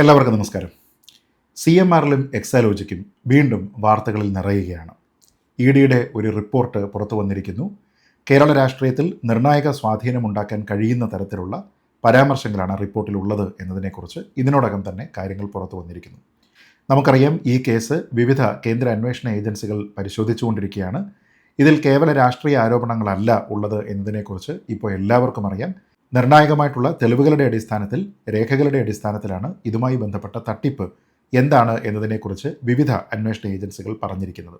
എല്ലാവർക്കും നമസ്കാരം. CMRലും എക്സാലോജിക്കും വീണ്ടും വാർത്തകളിൽ നിറയുകയാണ്. EDയുടെ ഒരു റിപ്പോർട്ട് പുറത്തു വന്നിരിക്കുന്നു. കേരള രാഷ്ട്രീയത്തിൽ നിർണായക സ്വാധീനമുണ്ടാക്കാൻ കഴിയുന്ന തരത്തിലുള്ള പരാമർശങ്ങളാണ് റിപ്പോർട്ടിലുള്ളത് എന്നതിനെക്കുറിച്ച് ഇതിനോടകം തന്നെ കാര്യങ്ങൾ പുറത്തു വന്നിരിക്കുന്നു. നമുക്കറിയാം, ഈ കേസ് വിവിധ കേന്ദ്ര അന്വേഷണ ഏജൻസികൾ പരിശോധിച്ചുകൊണ്ടിരിക്കുകയാണ്. ഇതിൽ കേവല രാഷ്ട്രീയ ആരോപണങ്ങളല്ല ഉള്ളത് എന്നതിനെക്കുറിച്ച് ഇപ്പോൾ എല്ലാവർക്കും അറിയാം. നിർണായകമായിട്ടുള്ള തെളിവുകളുടെ അടിസ്ഥാനത്തിൽ, രേഖകളുടെ അടിസ്ഥാനത്തിലാണ് ഇതുമായി ബന്ധപ്പെട്ട തട്ടിപ്പ് എന്താണ് എന്നതിനെക്കുറിച്ച് വിവിധ അന്വേഷണ ഏജൻസികൾ പറഞ്ഞിരിക്കുന്നത്.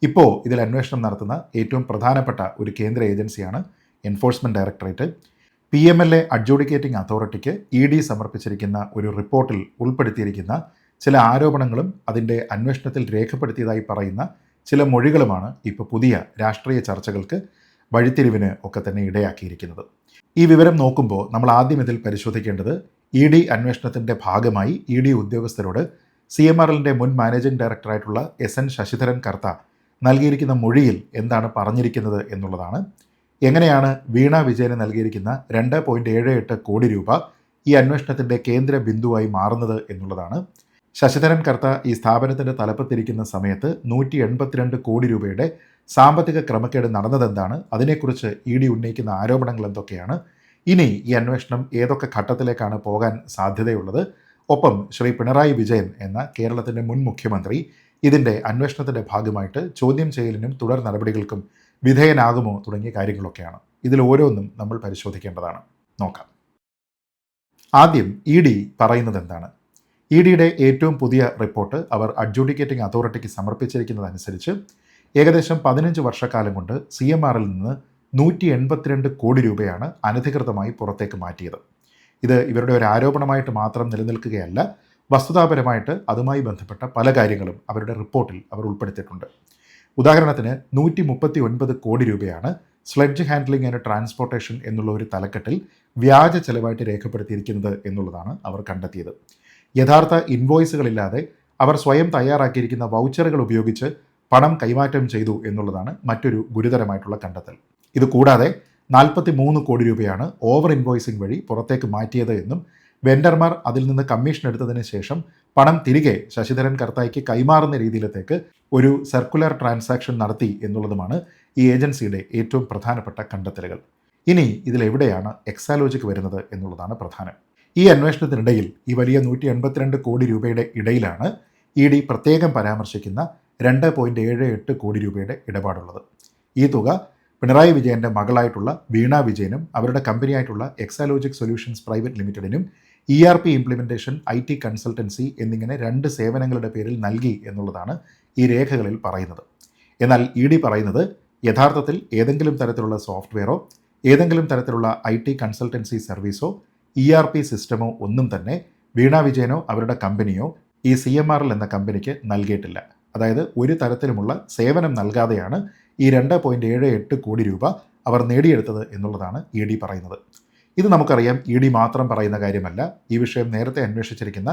ഇപ്പോൾ ഇതിൽ അന്വേഷണം നടത്തുന്ന ഏറ്റവും പ്രധാനപ്പെട്ട ഒരു കേന്ദ്ര ഏജൻസിയാണ് എൻഫോഴ്സ്മെൻറ്റ് ഡയറക്ടറേറ്റ്. PMLA അഡ്ജൂഡിക്കേറ്റിംഗ് അതോറിറ്റിക്ക് ED സമർപ്പിച്ചിരിക്കുന്ന ഒരു റിപ്പോർട്ടിൽ ഉൾപ്പെടുത്തിയിരിക്കുന്ന ചില ആരോപണങ്ങളും അതിൻ്റെ അന്വേഷണത്തിൽ രേഖപ്പെടുത്തിയതായി പറയുന്ന ചില മൊഴികളുമാണ് ഇപ്പോൾ പുതിയ രാഷ്ട്രീയ ചർച്ചകൾക്ക്, വഴിത്തിരിവിന് ഒക്കെ തന്നെ ഇടയാക്കിയിരിക്കുന്നത്. ഈ വിവരം നോക്കുമ്പോൾ നമ്മൾ ആദ്യം ഇതിൽ പരിശോധിക്കേണ്ടത് ED അന്വേഷണത്തിൻ്റെ ഭാഗമായി ED ഉദ്യോഗസ്ഥരോട് CMRLൻ്റെ മുൻ മാനേജിംഗ് ഡയറക്ടറായിട്ടുള്ള SN ശശിധരൻ കർത്ത നൽകിയിരിക്കുന്ന മൊഴിയിൽ എന്താണ് പറഞ്ഞിരിക്കുന്നത് എന്നുള്ളതാണ്. എങ്ങനെയാണ് വീണ വിജയന് നൽകിയിരിക്കുന്ന 2.78 കോടി രൂപ ഈ അന്വേഷണത്തിൻ്റെ കേന്ദ്ര ബിന്ദുവായി മാറുന്നത് എന്നുള്ളതാണ്. ശശിധരൻ കർത്ത ഈ സ്ഥാപനത്തിൻ്റെ തലപ്പത്തിരിക്കുന്ന സമയത്ത് 182 കോടി രൂപയുടെ സാമ്പത്തിക ക്രമക്കേട് നടന്നതെന്താണ്, അതിനെക്കുറിച്ച് ED ഉന്നയിക്കുന്ന ആരോപണങ്ങൾ എന്തൊക്കെയാണ്, ഇനി ഈ അന്വേഷണം ഏതൊക്കെ ഘട്ടത്തിലേക്കാണ് പോകാൻ സാധ്യതയുള്ളത്, ഒപ്പം ശ്രീ പിണറായി വിജയൻ എന്ന കേരളത്തിൻ്റെ മുൻ മുഖ്യമന്ത്രി ഇതിൻ്റെ അന്വേഷണത്തിൻ്റെ ഭാഗമായിട്ട് ചോദ്യം ചെയ്യലിനും തുടർ നടപടികൾക്കും വിധേയനാകുമോ തുടങ്ങിയ കാര്യങ്ങളൊക്കെയാണ്. ഇതിൽ ഓരോന്നും നമ്മൾ പരിശോധിക്കേണ്ടതാണ്. നോക്കാം. ആദ്യം ED പറയുന്നത് എന്താണ്. EDയുടെ ഏറ്റവും പുതിയ റിപ്പോർട്ട് അവർ അഡ്ജൂഡിക്കേറ്റിംഗ് അതോറിറ്റിക്ക് സമർപ്പിച്ചിരിക്കുന്നതനുസരിച്ച് ഏകദേശം 15 വർഷക്കാലം കൊണ്ട് CMRൽ നിന്ന് 182 കോടി രൂപയാണ് അനധികൃതമായി പുറത്തേക്ക് മാറ്റിയത്. ഇത് ഇവരുടെ ഒരു ആരോപണമായിട്ട് മാത്രം നിലനിൽക്കുകയല്ല, വസ്തുതാപരമായിട്ട് അതുമായി ബന്ധപ്പെട്ട പല കാര്യങ്ങളും അവരുടെ റിപ്പോർട്ടിൽ അവർ ഉൾപ്പെടുത്തിയിട്ടുണ്ട്. ഉദാഹരണത്തിന് 139 കോടി രൂപയാണ് സ്ലെഡ്ജ് ഹാൻഡ്ലിംഗ് ആൻഡ് ട്രാൻസ്പോർട്ടേഷൻ എന്നുള്ള ഒരു തലക്കെട്ടിൽ വ്യാജ ചെലവായിട്ട് രേഖപ്പെടുത്തിയിരിക്കുന്നത് എന്നുള്ളതാണ് അവർ കണ്ടെത്തിയത്. യഥാർത്ഥ ഇൻവോയ്സുകളില്ലാതെ അവർ സ്വയം തയ്യാറാക്കിയിരിക്കുന്ന വൗച്ചറുകൾ ഉപയോഗിച്ച് പണം കൈമാറ്റം ചെയ്തു എന്നുള്ളതാണ് മറ്റൊരു ഗുരുതരമായിട്ടുള്ള കണ്ടെത്തൽ. ഇത് കൂടാതെ 43 കോടി രൂപയാണ് ഓവർ ഇൻവോയ്സിംഗ് വഴി പുറത്തേക്ക് മാറ്റിയത് എന്നും വെൻഡർമാർ അതിൽ നിന്ന് കമ്മീഷൻ എടുത്തതിന് ശേഷം പണം തിരികെ ശശിധരൻ കർത്തായ്ക്ക് കൈമാറുന്ന രീതിയിലത്തേക്ക് ഒരു സർക്കുലർ ട്രാൻസാക്ഷൻ നടത്തി എന്നുള്ളതുമാണ് ഈ ഏജൻസിയുടെ ഏറ്റവും പ്രധാനപ്പെട്ട കണ്ടെത്തലുകൾ. ഇനി ഇതിലെവിടെയാണ് എക്സാലോജിക്ക് വരുന്നത് എന്നുള്ളതാണ് പ്രധാനം. ഈ അന്വേഷണത്തിനിടയിൽ ഈ വലിയ 182 കോടി രൂപയുടെ ഇടയിലാണ് ED പ്രത്യേകം പരാമർശിക്കുന്ന 2.78 കോടി രൂപയുടെ ഇടപാടുള്ളത്. ഈ തുക പിണറായി വിജയൻ്റെ മകളായിട്ടുള്ള വീണ വിജയനും അവരുടെ കമ്പനിയായിട്ടുള്ള എക്സാലോജിക് സൊല്യൂഷൻസ് പ്രൈവറ്റ് ലിമിറ്റഡിനും ERP ഇംപ്ലിമെൻറ്റേഷൻ, IT കൺസൾട്ടൻസി എന്നിങ്ങനെ 2 സേവനങ്ങളുടെ പേരിൽ നൽകി എന്നുള്ളതാണ് ഈ രേഖകളിൽ പറയുന്നത്. എന്നാൽ ED പറയുന്നത് യഥാർത്ഥത്തിൽ ഏതെങ്കിലും തരത്തിലുള്ള സോഫ്റ്റ്വെയറോ ഏതെങ്കിലും തരത്തിലുള്ള IT കൺസൾട്ടൻസി സർവീസോ ERP സിസ്റ്റമോ ഒന്നും തന്നെ വീണ വിജയനോ അവരുടെ കമ്പനിയോ ഈ CMRL എന്ന കമ്പനിക്ക് നൽകിയിട്ടില്ല. അതായത് ഒരു തരത്തിലുമുള്ള സേവനം നൽകാതെയാണ് ഈ 2.78 കോടി രൂപ അവർ നേടിയെടുത്തത് എന്നുള്ളതാണ് ED പറയുന്നത്. ഇത് നമുക്കറിയാം, ED മാത്രം പറയുന്ന കാര്യമല്ല. ഈ വിഷയം നേരത്തെ അന്വേഷിച്ചിരിക്കുന്ന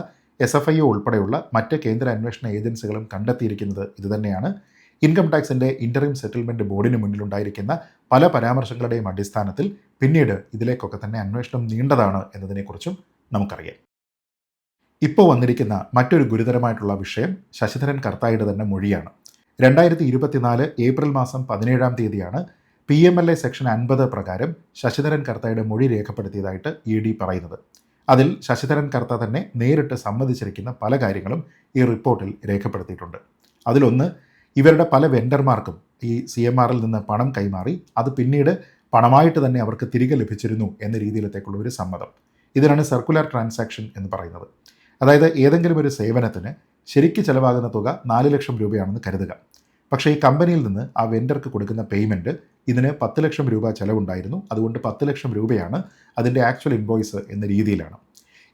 SFIO ഉൾപ്പെടെയുള്ള മറ്റ് കേന്ദ്ര അന്വേഷണ ഏജൻസികളും കണ്ടെത്തിയിരിക്കുന്നത് ഇതുതന്നെയാണ്. ഇൻകം ടാക്സിൻ്റെ ഇൻ്ററിം സെറ്റിൽമെൻറ്റ് ബോർഡിന് മുന്നിലുണ്ടായിരിക്കുന്ന പല പരാമർശങ്ങളുടെയും അടിസ്ഥാനത്തിൽ പിന്നീട് ഇതിലേക്കൊക്കെ തന്നെ അന്വേഷണം നീണ്ടതാണ് എന്നതിനെക്കുറിച്ചും നമുക്കറിയാം. ഇപ്പോൾ വന്നിരിക്കുന്ന മറ്റൊരു ഗുരുതരമായിട്ടുള്ള വിഷയം ശശിധരൻ കർത്തായുടെ തന്നെ മൊഴിയാണ്. 2024 ഏപ്രിൽ മാസം 17-ാം തീയതിയാണ് PMLA സെക്ഷൻ 50 പ്രകാരം ശശിധരൻ കർത്തായുടെ മൊഴി രേഖപ്പെടുത്തിയതായിട്ട് ED പറയുന്നത്. അതിൽ ശശിധരൻ കർത്ത തന്നെ നേരിട്ട് സമ്മതിച്ചിരിക്കുന്ന പല കാര്യങ്ങളും ഈ റിപ്പോർട്ടിൽ രേഖപ്പെടുത്തിയിട്ടുണ്ട്. അതിലൊന്ന്, ഇവരുടെ പല വെൻഡർമാർക്കും ഈ CMRൽ നിന്ന് പണം കൈമാറി അത് പിന്നീട് പണമായിട്ട് തന്നെ അവർക്ക് തിരികെ ലഭിച്ചിരുന്നു എന്ന രീതിയിലത്തേക്കുള്ള ഒരു സമ്മതം. ഇതിനാണ് സർക്കുലർ ട്രാൻസാക്ഷൻ എന്ന് പറയുന്നത്. അതായത് ഏതെങ്കിലും ഒരു സേവനത്തിന് ശരിക്ക് ചിലവാകുന്ന തുക 4 ലക്ഷം രൂപയാണെന്ന് കരുതുക. പക്ഷേ ഈ കമ്പനിയിൽ നിന്ന് ആ വെൻഡർക്ക് കൊടുക്കുന്ന പേയ്മെൻറ്റ് ഇതിന് 10 ലക്ഷം രൂപ ചിലവുണ്ടായിരുന്നു, അതുകൊണ്ട് 10 ലക്ഷം രൂപയാണ് അതിൻ്റെ ആക്ച്വൽ ഇൻവോയ്സ് എന്ന രീതിയിലാണ്.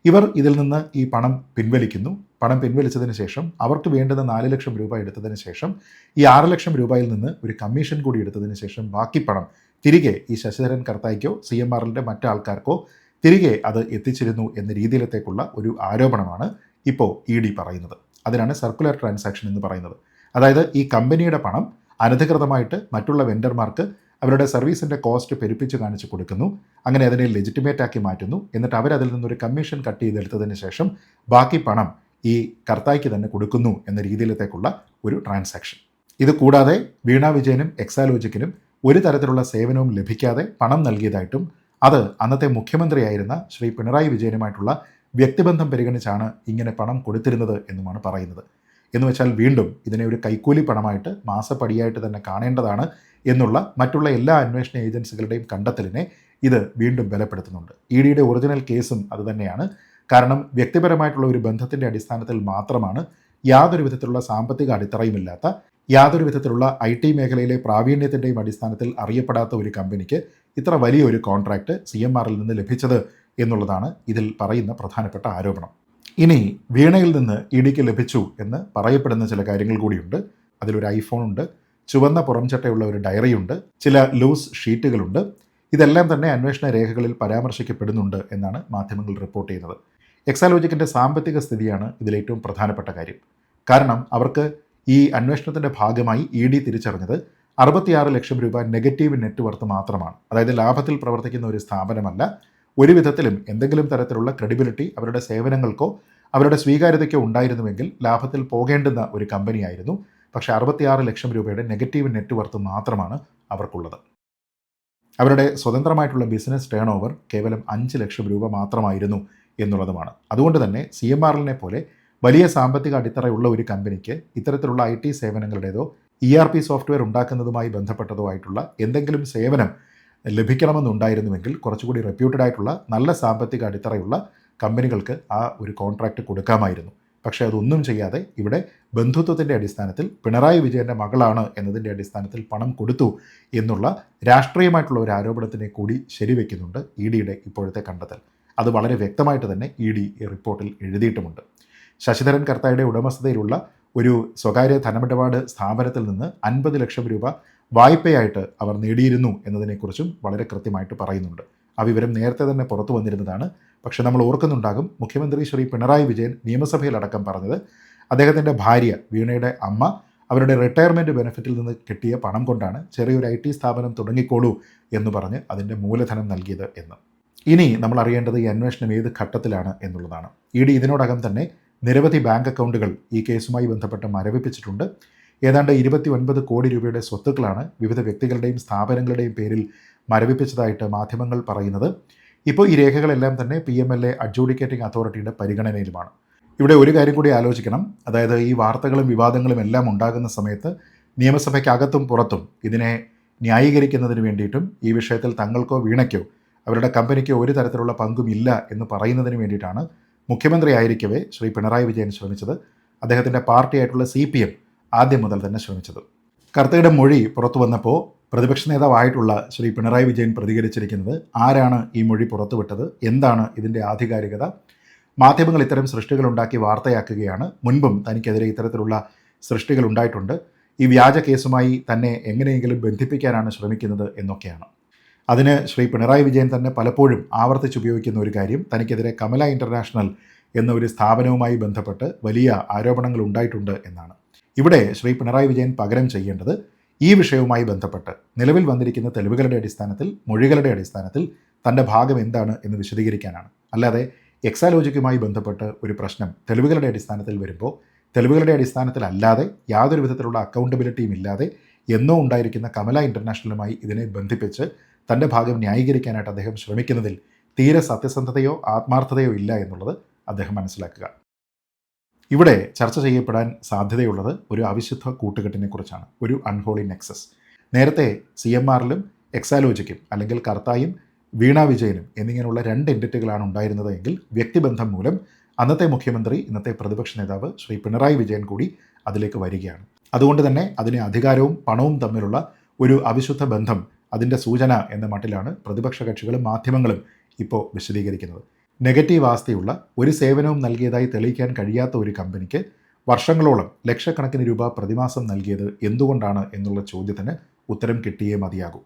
ഇവർ ഇതിൽ നിന്ന് ഈ പണം പിൻവലിക്കുന്നു. പണം പിൻവലിച്ചതിന് ശേഷം അവർക്ക് വേണ്ടുന്ന 4 ലക്ഷം രൂപ എടുത്തതിന് ശേഷം ഈ 6 ലക്ഷം രൂപയിൽ നിന്ന് ഒരു കമ്മീഷൻ കൂടി എടുത്തതിന് ശേഷം ബാക്കി പണം തിരികെ ഈ ശശിധരൻ കർത്തായ്ക്കോ CMRLൻ്റെ മറ്റാൾക്കാർക്കോ തിരികെ അത് എത്തിച്ചിരുന്നു എന്ന രീതിയിലത്തേക്കുള്ള ഒരു ആരോപണമാണ് ഇപ്പോൾ ED പറയുന്നത്. അതിനാണ് സർക്കുലർ ട്രാൻസാക്ഷൻ എന്ന് പറയുന്നത്. അതായത് ഈ കമ്പനിയുടെ പണം അനധികൃതമായിട്ട് മറ്റുള്ള വെൻഡർമാർക്ക് അവരുടെ സർവീസിൻ്റെ കോസ്റ്റ് പെരുപ്പിച്ച് കാണിച്ച് കൊടുക്കുന്നു. അങ്ങനെ അതിനെ ലെജിറ്റിമേറ്റ് ആക്കി മാറ്റുന്നു. എന്നിട്ട് അവരതിൽ നിന്നൊരു കമ്മീഷൻ കട്ട് ചെയ്തെടുത്തതിന് ശേഷം ബാക്കി പണം ഈ കർത്തായ്ക്ക് തന്നെ കൊടുക്കുന്നു എന്ന രീതിയിലത്തേക്കുള്ള ഒരു ട്രാൻസാക്ഷൻ. ഇത് കൂടാതെ വീണ വിജയനും എക്സാലോജിക്കിനും ഒരു തരത്തിലുള്ള സേവനവും ലഭിക്കാതെ പണം നൽകിയതായിട്ടും അത് അന്നത്തെ മുഖ്യമന്ത്രിയായിരുന്ന ശ്രീ പിണറായി വിജയനുമായിട്ടുള്ള വ്യക്തിബന്ധം പരിഗണിച്ചാണ് ഇങ്ങനെ പണം കൊടുത്തിരുന്നത് എന്നുമാണ് പറയുന്നത്. എന്ന് വെച്ചാൽ വീണ്ടും ഇതിനെ ഒരു കൈക്കൂലി പണമായിട്ട് മാസപ്പടിയായിട്ട് തന്നെ കാണേണ്ടതാണ് എന്നുള്ള മറ്റുള്ള എല്ലാ അന്വേഷണ ഏജൻസികളുടെയും കണ്ടെത്തലിനെ ഇത് വീണ്ടും ബലപ്പെടുത്തുന്നുണ്ട്. ഇ ഡിയുടെ ഒറിജിനൽ കേസും അതുതന്നെയാണ്. കാരണം വ്യക്തിപരമായിട്ടുള്ള ഒരു ബന്ധത്തിൻ്റെ അടിസ്ഥാനത്തിൽ മാത്രമാണ് യാതൊരു വിധത്തിലുള്ള സാമ്പത്തിക അടിത്തറയുമില്ലാത്ത, യാതൊരു വിധത്തിലുള്ള IT മേഖലയിലെ പ്രാവീണ്യത്തിൻ്റെയും അടിസ്ഥാനത്തിൽ അറിയപ്പെടാത്ത ഒരു കമ്പനിക്ക് ഇത്ര വലിയൊരു കോൺട്രാക്റ്റ് CMRൽ നിന്ന് ലഭിച്ചത് എന്നുള്ളതാണ് ഇതിൽ പറയുന്ന പ്രധാനപ്പെട്ട ആരോപണം. ഇനി വീണയിൽ നിന്ന് ഇ ഡിക്ക് ലഭിച്ചു എന്ന് പറയപ്പെടുന്ന ചില കാര്യങ്ങൾ കൂടിയുണ്ട്. അതിലൊരു ഐഫോണുണ്ട്, ചുവന്ന പുറംചട്ടയുള്ള ഒരു ഡയറിയുണ്ട്, ചില ലൂസ് ഷീറ്റുകളുണ്ട്. ഇതെല്ലാം തന്നെ അന്വേഷണ രേഖകളിൽ പരാമർശിക്കപ്പെടുന്നുണ്ട് എന്നാണ് മാധ്യമങ്ങൾ റിപ്പോർട്ട് ചെയ്യുന്നത്. എക്സാലോജിക്കിൻ്റെ സാമ്പത്തിക സ്ഥിതിയാണ് ഇതിലേറ്റവും പ്രധാനപ്പെട്ട കാര്യം. കാരണം അവർക്ക് ഈ അന്വേഷണത്തിൻ്റെ ഭാഗമായി ഇ ഡി തിരിച്ചറിഞ്ഞത് 66 ലക്ഷം രൂപ നെഗറ്റീവ് നെറ്റ് വർത്ത് മാത്രമാണ്. അതായത് ലാഭത്തിൽ പ്രവർത്തിക്കുന്ന ഒരു സ്ഥാപനമല്ല. ഒരു വിധത്തിലും എന്തെങ്കിലും തരത്തിലുള്ള ക്രെഡിബിലിറ്റി അവരുടെ സേവനങ്ങൾക്കോ അവരുടെ സ്വീകാര്യതയ്ക്കോ ഉണ്ടായിരുന്നുവെങ്കിൽ ലാഭത്തിൽ പോകേണ്ടുന്ന ഒരു കമ്പനിയായിരുന്നു. പക്ഷേ 66 ലക്ഷം രൂപയുടെ നെഗറ്റീവ് നെറ്റ് വർത്ത് മാത്രമാണ് അവർക്കുള്ളത്. അവരുടെ സ്വതന്ത്രമായിട്ടുള്ള ബിസിനസ് ടേൺ ഓവർ കേവലം 5 ലക്ഷം രൂപ മാത്രമായിരുന്നു എന്നുള്ളതുമാണ്. അതുകൊണ്ട് തന്നെ CMRലിനെ പോലെ വലിയ സാമ്പത്തിക അടിത്തറയുള്ള ഒരു കമ്പനിക്ക് ഇത്തരത്തിലുള്ള IT സേവനങ്ങളുടേതോ ERP സോഫ്റ്റ്വെയർ ഉണ്ടാക്കുന്നതുമായി ബന്ധപ്പെട്ടതോ ആയിട്ടുള്ള എന്തെങ്കിലും സേവനം ലഭിക്കണമെന്നുണ്ടായിരുന്നുവെങ്കിൽ കുറച്ചുകൂടി റെപ്യൂട്ടഡ് ആയിട്ടുള്ള നല്ല സാമ്പത്തിക അടിത്തറയുള്ള കമ്പനികൾക്ക് ആ ഒരു കോൺട്രാക്റ്റ് കൊടുക്കാമായിരുന്നു. പക്ഷേ അതൊന്നും ചെയ്യാതെ ഇവിടെ ബന്ധുത്വത്തിൻ്റെ അടിസ്ഥാനത്തിൽ പിണറായി വിജയൻ്റെ മകളാണ് എന്നതിൻ്റെ അടിസ്ഥാനത്തിൽ പണം കൊടുത്തു എന്നുള്ള രാഷ്ട്രീയമായിട്ടുള്ള ഒരു ആരോപണത്തിനെ കൂടി ശരിവെക്കുന്നുണ്ട് ഇ ഡിയുടെ ഇപ്പോഴത്തെ കണ്ടെത്തൽ. അത് വളരെ വ്യക്തമായിട്ട് തന്നെ ഇ ഡി ഈ റിപ്പോർട്ടിൽ എഴുതിയിട്ടുമുണ്ട്. ശശിധരൻ കർത്തായുടെ ഉടമസ്ഥതയിലുള്ള ഒരു സ്വകാര്യ ധനമിടപാട് സ്ഥാപനത്തിൽ നിന്ന് 50 ലക്ഷം രൂപ വായ്പയായിട്ട് അവർ നേടിയിരുന്നു എന്നതിനെക്കുറിച്ചും വളരെ കൃത്യമായിട്ട് പറയുന്നുണ്ട്. ആ വിവരം നേരത്തെ തന്നെ പുറത്തു വന്നിരുന്നതാണ്. പക്ഷെ നമ്മൾ ഓർക്കുന്നുണ്ടാകും, മുഖ്യമന്ത്രി ശ്രീ പിണറായി വിജയൻ നിയമസഭയിലടക്കം പറഞ്ഞത് അദ്ദേഹത്തിൻ്റെ ഭാര്യ വീണയുടെ അമ്മ അവരുടെ റിട്ടയർമെൻറ്റ് ബെനിഫിറ്റിൽ നിന്ന് കിട്ടിയ പണം കൊണ്ടാണ് ചെറിയൊരു IT സ്ഥാപനം തുടങ്ങിക്കോളൂ എന്ന് പറഞ്ഞ് അതിൻ്റെ മൂലധനം നൽകിയത് എന്ന്. ഇനി നമ്മൾ അറിയേണ്ടത് ഈ അന്വേഷണം ഏത് ഘട്ടത്തിലാണ് എന്നുള്ളതാണ്. ഇ ഡി ഇതിനോടകം തന്നെ നിരവധി ബാങ്ക് അക്കൗണ്ടുകൾ ഈ കേസുമായി ബന്ധപ്പെട്ട് മരവിപ്പിച്ചിട്ടുണ്ട്. ഏതാണ്ട് 29 കോടി രൂപയുടെ സ്വത്തുക്കളാണ് വിവിധ വ്യക്തികളുടെയും സ്ഥാപനങ്ങളുടെയും പേരിൽ മരവിപ്പിച്ചതായിട്ട് മാധ്യമങ്ങൾ പറയുന്നത്. ഇപ്പോൾ ഈ രേഖകളെല്ലാം തന്നെ PMLA അഡ്ജൂഡിക്കേറ്റിംഗ് അതോറിറ്റിയുടെ പരിഗണനയിലുമാണ്. ഇവിടെ ഒരു കാര്യം കൂടി ആലോചിക്കണം. അതായത് ഈ വാർത്തകളും വിവാദങ്ങളും എല്ലാം ഉണ്ടാകുന്ന സമയത്ത് നിയമസഭയ്ക്കകത്തും പുറത്തും ഇതിനെ ന്യായീകരിക്കുന്നതിന് വേണ്ടിയിട്ടും ഈ വിഷയത്തിൽ തങ്ങൾക്കോ വീണയ്ക്കോ അവരുടെ കമ്പനിക്കോ ഒരു തരത്തിലുള്ള പങ്കുമില്ല എന്ന് പറയുന്നതിന് വേണ്ടിയിട്ടാണ് മുഖ്യമന്ത്രി ആയിരിക്കവേ ശ്രീ പിണറായി വിജയൻ ശ്രമിച്ചത്. അദ്ദേഹത്തിൻ്റെ പാർട്ടിയായിട്ടുള്ള CPM ആദ്യം മുതൽ തന്നെ ശ്രമിച്ചത്. കർത്തയുടെ മൊഴി പുറത്തു വന്നപ്പോൾ പ്രതിപക്ഷ നേതാവായിട്ടുള്ള ശ്രീ പിണറായി വിജയൻ പ്രതികരിച്ചിരിക്കുന്നത് ആരാണ് ഈ മൊഴി പുറത്തുവിട്ടത്, എന്താണ് ഇതിൻ്റെ ആധികാരികത, മാധ്യമങ്ങൾ ഇത്തരം സൃഷ്ടികൾ ഉണ്ടാക്കി വാർത്തയാക്കുകയാണ്, മുൻപും തനിക്കെതിരെ ഇത്തരത്തിലുള്ള സൃഷ്ടികൾ ഉണ്ടായിട്ടുണ്ട്, ഈ വ്യാജ കേസുമായി തന്നെ എങ്ങനെയെങ്കിലും ബന്ധിപ്പിക്കാനാണ് ശ്രമിക്കുന്നത് എന്നൊക്കെയാണ്. അതിന് ശ്രീ പിണറായി വിജയൻ തന്നെ പലപ്പോഴും ആവർത്തിച്ചുപയോഗിക്കുന്ന ഒരു കാര്യം തനിക്കെതിരെ കമല ഇൻ്റർനാഷണൽ എന്ന ഒരു സ്ഥാപനവുമായി ബന്ധപ്പെട്ട് വലിയ ആരോപണങ്ങൾ ഉണ്ടായിട്ടുണ്ട് എന്നാണ്. ഇവിടെ ശ്രീ പിണറായി വിജയൻ പകരം ചെയ്യേണ്ടത് ഈ വിഷയവുമായി ബന്ധപ്പെട്ട് നിലവിൽ വന്നിരിക്കുന്ന തെളിവുകളുടെ അടിസ്ഥാനത്തിൽ, മൊഴികളുടെ അടിസ്ഥാനത്തിൽ തൻ്റെ ഭാഗം എന്താണ് എന്ന് വിശദീകരിക്കാനാണ്. അല്ലാതെ എക്സാലോജിക്കുമായി ബന്ധപ്പെട്ട് ഒരു പ്രശ്നം തെളിവുകളുടെ അടിസ്ഥാനത്തിൽ വരുമ്പോൾ തെളിവുകളുടെ അടിസ്ഥാനത്തിലല്ലാതെ യാതൊരു വിധത്തിലുള്ള അക്കൗണ്ടബിലിറ്റിയും ഇല്ലാതെ എന്നോ ഉണ്ടായിരിക്കുന്ന കമല ഇൻ്റർനാഷണലുമായി ഇതിനെ ബന്ധിപ്പിച്ച് തൻ്റെ ഭാഗം ന്യായീകരിക്കാനായിട്ട് അദ്ദേഹം ശ്രമിക്കുന്നതിൽ തീരെ സത്യസന്ധതയോ ആത്മാർത്ഥതയോ ഇല്ല എന്നുള്ളത് അദ്ദേഹം മനസ്സിലാക്കുക. ഇവിടെ ചർച്ച ചെയ്യപ്പെടാൻ സാധ്യതയുള്ളത് ഒരു അവിശുദ്ധ കൂട്ടുകെട്ടിനെ കുറിച്ചാണ്, ഒരു അൺഹോളി നെക്സസ്. നേരത്തെ CMRലും എക്സാലോജിക്കും അല്ലെങ്കിൽ കർത്തായും വീണ വിജയനും എന്നിങ്ങനെയുള്ള 2 എൻറ്റിറ്റികളാണ് ഉണ്ടായിരുന്നത് എങ്കിൽ വ്യക്തിബന്ധം മൂലം അന്നത്തെ മുഖ്യമന്ത്രി ഇന്നത്തെ പ്രതിപക്ഷ നേതാവ് ശ്രീ പിണറായി വിജയൻ കൂടി അതിലേക്ക് വരികയാണ്. അതുകൊണ്ട് തന്നെ അതിനെ അധികാരവും പണവും തമ്മിലുള്ള ഒരു അവിശുദ്ധ ബന്ധം, അതിൻ്റെ സൂചന എന്ന മട്ടിലാണ് പ്രതിപക്ഷ കക്ഷികളും മാധ്യമങ്ങളും ഇപ്പോൾ വിശദീകരിക്കുന്നത്. നെഗറ്റീവ് ആസ്തിയുള്ള ഒരു സേവനവും നൽകിയതായി തെളിയിക്കാൻ കഴിയാത്ത ഒരു കമ്പനിക്ക് വർഷങ്ങളോളം ലക്ഷക്കണക്കിന് രൂപ പ്രതിമാസം നൽകിയത് എന്തുകൊണ്ടാണ് എന്നുള്ള ചോദ്യത്തിന് ഉത്തരം കിട്ടിയേ മതിയാകൂ.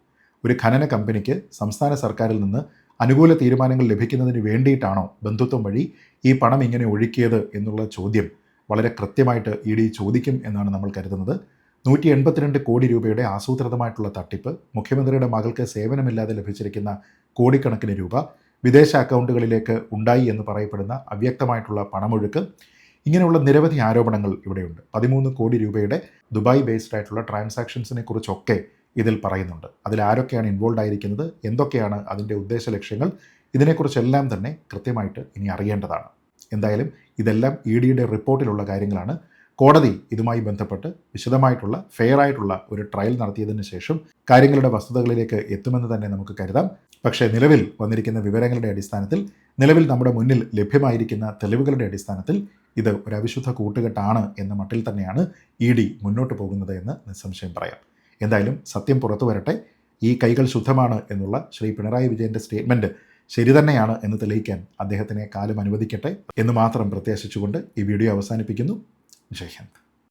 ഒരു ഖനന കമ്പനിക്ക് സംസ്ഥാന സർക്കാരിൽ നിന്ന് അനുകൂല തീരുമാനങ്ങൾ ലഭിക്കുന്നതിന് വേണ്ടിയിട്ടാണോ ബന്ധുത്വം വഴി ഈ പണം ഇങ്ങനെ ഒഴുക്കിയത് എന്നുള്ള ചോദ്യം വളരെ കൃത്യമായിട്ട് ഇ ഡി ചോദിക്കും എന്നാണ് നമ്മൾ കരുതുന്നത്. 182 കോടി രൂപയുടെ ആസൂത്രിതമായിട്ടുള്ള തട്ടിപ്പ്, മുഖ്യമന്ത്രിയുടെ മകൾക്ക് സേവനമില്ലാതെ ലഭിച്ചിരിക്കുന്ന കോടിക്കണക്കിന് രൂപ, വിദേശ അക്കൗണ്ടുകളിലേക്ക് ഉണ്ടായി എന്ന് പറയപ്പെടുന്ന അവ്യക്തമായിട്ടുള്ള പണമൊഴുക്ക്, ഇങ്ങനെയുള്ള നിരവധി ആരോപണങ്ങൾ ഇവിടെയുണ്ട്. 13 കോടി രൂപയുടെ ദുബായ് ബേസ്ഡ് ആയിട്ടുള്ള ട്രാൻസാക്ഷൻസിനെ കുറിച്ചൊക്കെ ഇതിൽ പറയുന്നുണ്ട്. അതിൽ ആരൊക്കെയാണ് ഇൻവോൾവ് ആയിരിക്കുന്നത്, എന്തൊക്കെയാണ് അതിൻ്റെ ഉദ്ദേശ ലക്ഷ്യങ്ങൾ, ഇതിനെക്കുറിച്ചെല്ലാം തന്നെ കൃത്യമായിട്ട് ഇനി അറിയേണ്ടതാണ്. എന്തായാലും ഇതെല്ലാം EDയുടെ റിപ്പോർട്ടിലുള്ള കാര്യങ്ങളാണ്. കോടതി ഇതുമായി ബന്ധപ്പെട്ട് വിശദമായിട്ടുള്ള ഫെയർ ആയിട്ടുള്ള ഒരു ട്രയൽ നടത്തിയതിന് ശേഷം കാര്യങ്ങളുടെ വസ്തുതകളിലേക്ക് എത്തുമെന്ന് തന്നെ നമുക്ക് കരുതാം. പക്ഷേ നിലവിൽ വന്നിരിക്കുന്ന വിവരങ്ങളുടെ അടിസ്ഥാനത്തിൽ, നിലവിൽ നമ്മുടെ മുന്നിൽ ലഭ്യമായിരിക്കുന്ന തെളിവുകളുടെ അടിസ്ഥാനത്തിൽ ഇത് ഒരു അവിശുദ്ധ കൂട്ടുകെട്ടാണ് എന്ന മട്ടിൽ തന്നെയാണ് ED മുന്നോട്ട് പോകുന്നത് എന്ന് നിസ്സംശയം പറയാം. എന്തായാലും സത്യം പുറത്തു വരട്ടെ. ഈ കൈകൾ ശുദ്ധമാണ് എന്നുള്ള ശ്രീ പിണറായി വിജയൻ്റെ സ്റ്റേറ്റ്മെൻറ്റ് ശരി തന്നെയാണ് എന്ന് തെളിയിക്കാൻ അദ്ദേഹത്തിനെ കാലം അനുവദിക്കട്ടെ എന്ന് മാത്രം പ്രത്യാശിച്ചുകൊണ്ട് ഈ വീഡിയോ അവസാനിപ്പിക്കുന്നു. ജയ് ഹിന്ദ്.